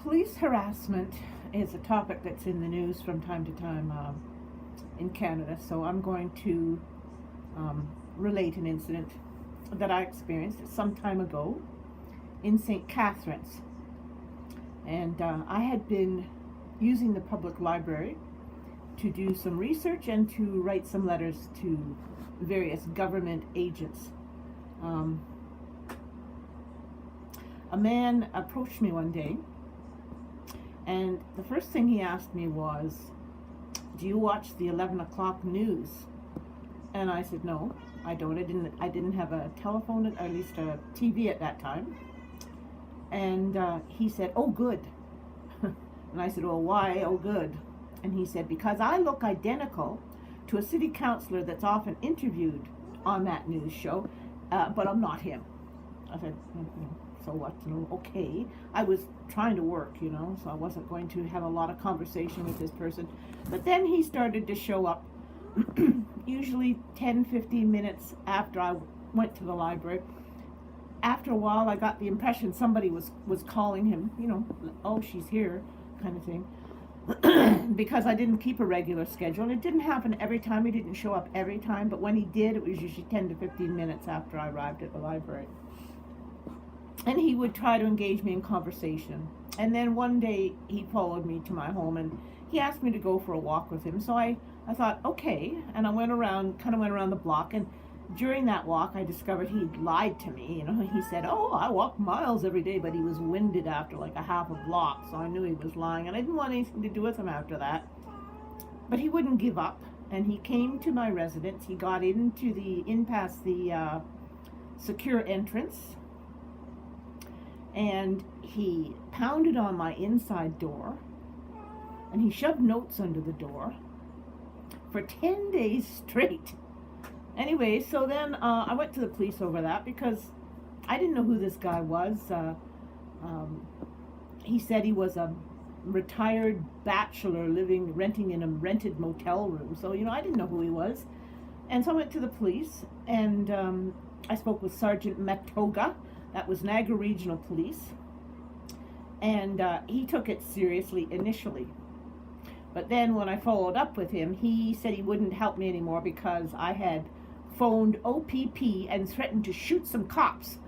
Police harassment is a topic that's in the news from time to time in Canada, so I'm going to relate an incident that I experienced some time ago in St. Catharines. And I had been using the public library to do some research and to write some letters to various government agents. A man approached me one day, and the first thing he asked me was, "Do you watch the 11 o'clock news?" And I said, "No, I don't. I didn't have a telephone, or at least a TV at that time." And he said, "Oh, good." And I said, "Well, why, oh, good?" And he said, "Because I look identical to a city councillor that's often interviewed on that news show, but I'm not him." I said, "So what, okay." I was trying to work, so I wasn't going to have a lot of conversation with this person. But then he started to show up, usually 10-15 minutes after I went to the library. After a while, I got the impression somebody was calling him, "Oh, she's here," kind of thing. Because I didn't keep a regular schedule. And it didn't happen every time. He didn't show up every time, but when he did, it was usually 10 to 15 minutes after I arrived at the library. And he would try to engage me in conversation. And then one day he followed me to my home and he asked me to go for a walk with him. So I thought, okay. And I went around the block, and during that walk I discovered he'd lied to me. He said, "Oh, I walk miles every day," but he was winded after like a half a block, so I knew he was lying, and I didn't want anything to do with him after that. But he wouldn't give up, and he came to my residence. He got in past the secure entrance, and he pounded on my inside door, and he shoved notes under the door for 10 days straight. Anyway, so then I went to the police over that because I didn't know who this guy was. He said he was a retired bachelor renting in a rented motel room. So, I didn't know who he was. And so I went to the police, and I spoke with Sergeant Matoga. That was Niagara Regional Police. And he took it seriously initially. But then when I followed up with him, he said he wouldn't help me anymore because I had phoned OPP and threatened to shoot some cops.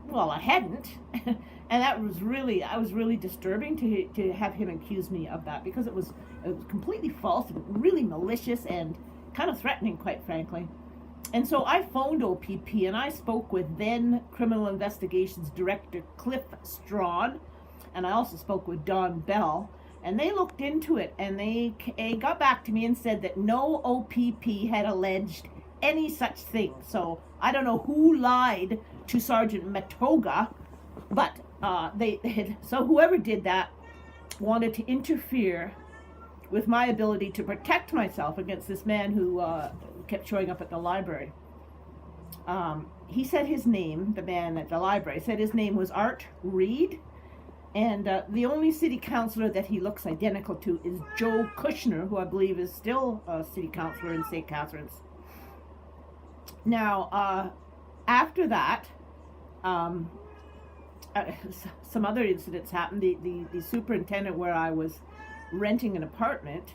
Well, I hadn't. And that was really disturbing to have him accuse me of that, because it was completely false and really malicious and kind of threatening, quite frankly. And so I phoned OPP and I spoke with then Criminal Investigations Director Cliff Strawn, and I also spoke with Don Bell, and they looked into it, and they got back to me and said that no OPP had alleged any such thing. So I don't know who lied to Sergeant Matoga, but so whoever did that wanted to interfere with my ability to protect myself against this man who kept showing up at the library. He said his name, the man at the library, said his name was Art Reed, and the only city councillor that he looks identical to is Joe Kushner, who I believe is still a city councillor in St. Catharines. Now, after that, some other incidents happened. The superintendent where I was renting an apartment,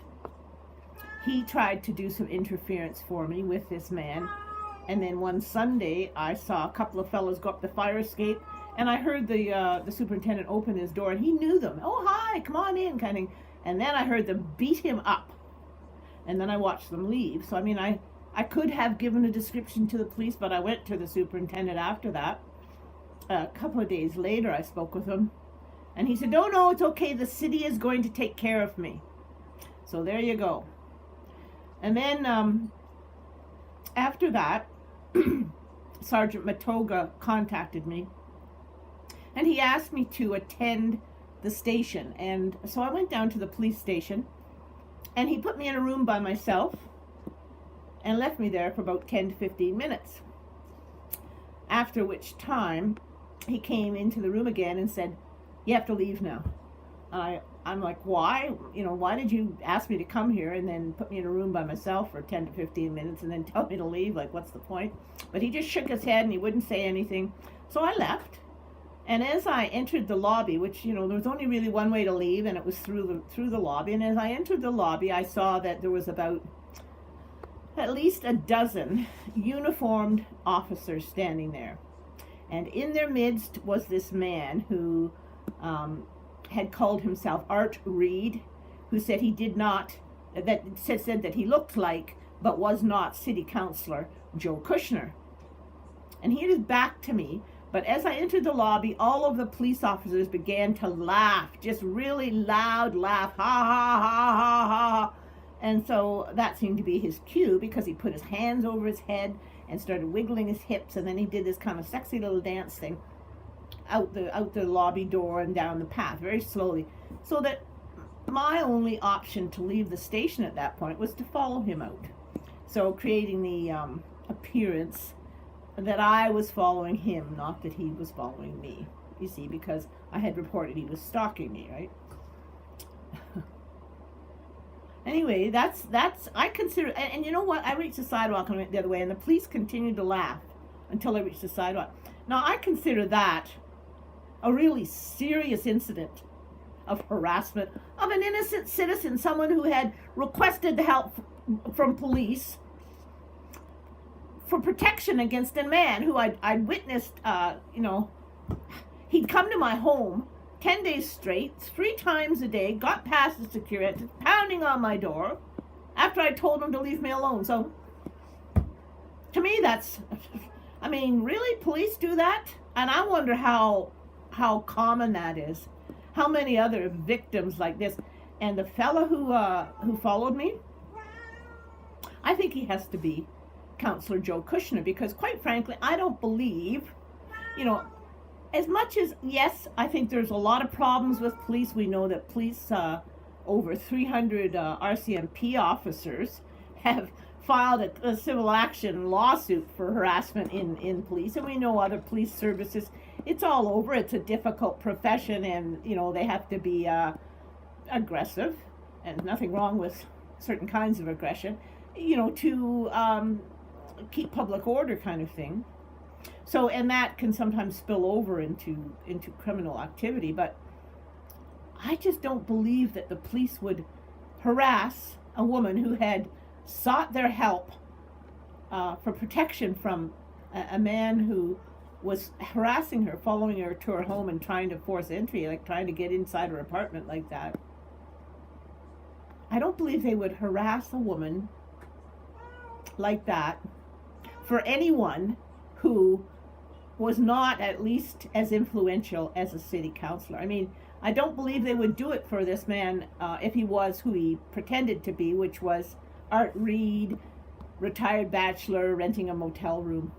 he tried to do some interference for me with this man. And then one Sunday, I saw a couple of fellows go up the fire escape, and I heard the superintendent open his door, and he knew them. "Oh, hi, come on in," kind of. And then I heard them beat him up, and then I watched them leave. So I could have given a description to the police, but I went to the superintendent after that. A couple of days later, I spoke with him, and he said, no, it's okay. The city is going to take care of me." So there you go. And then after that, Sergeant Matoga contacted me, and he asked me to attend the station. And so I went down to the police station, and he put me in a room by myself and left me there for about 10 to 15 minutes. After which time, he came into the room again and said, "You have to leave now." I'm like, "Why? Why did you ask me to come here and then put me in a room by myself for 10 to 15 minutes and then tell me to leave? Like, what's the point?" But he just shook his head and he wouldn't say anything. So I left. And as I entered the lobby, which, there was only really one way to leave, and it was through the lobby. And as I entered the lobby, I saw that there was about at least a dozen uniformed officers standing there. And in their midst was this man who had called himself Art Reed, who said he did not, said that he looked like, but was not, City Councillor Joe Kushner. And he had his back to me. But as I entered the lobby, all of the police officers began to laugh, just really loud laugh, ha, ha, ha, ha, ha. And so that seemed to be his cue, because he put his hands over his head and started wiggling his hips, and then he did this kind of sexy little dance thing out the lobby door and down the path very slowly. So that my only option to leave the station at that point was to follow him out. So creating the appearance that I was following him, not that he was following me. You see, because I had reported he was stalking me, right? Anyway, that's I consider, and you know what? I reached the sidewalk and went the other way, and the police continued to laugh until I reached the sidewalk. Now, I consider that a really serious incident of harassment of an innocent citizen, someone who had requested the help from police for protection against a man who I'd witnessed, he'd come to my home 10 days straight, 3 times a day, got past the security, pounding on my door after I told him to leave me alone. So, to me, really, police do that? And I wonder how common that is. How many other victims like this? And the fella who followed me, I think he has to be Councillor Joe Kushner, because quite frankly, I don't believe, as much as, yes, I think there's a lot of problems with police. We know that police, over 300 RCMP officers have filed a civil action lawsuit for harassment in police, and we know other police services. It's all over. It's a difficult profession, and, they have to be aggressive, and nothing wrong with certain kinds of aggression, to keep public order kind of thing. So, and that can sometimes spill over into criminal activity, but I just don't believe that the police would harass a woman who had sought their help for protection from a man who was harassing her, following her to her home and trying to force entry, like trying to get inside her apartment like that. I don't believe they would harass a woman like that for anyone who was not at least as influential as a city councillor. I mean, I don't believe they would do it for this man if he was who he pretended to be, which was Art Reed, retired bachelor, renting a motel room.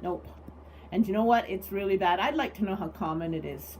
Nope. And you know what? It's really bad. I'd like to know how common it is.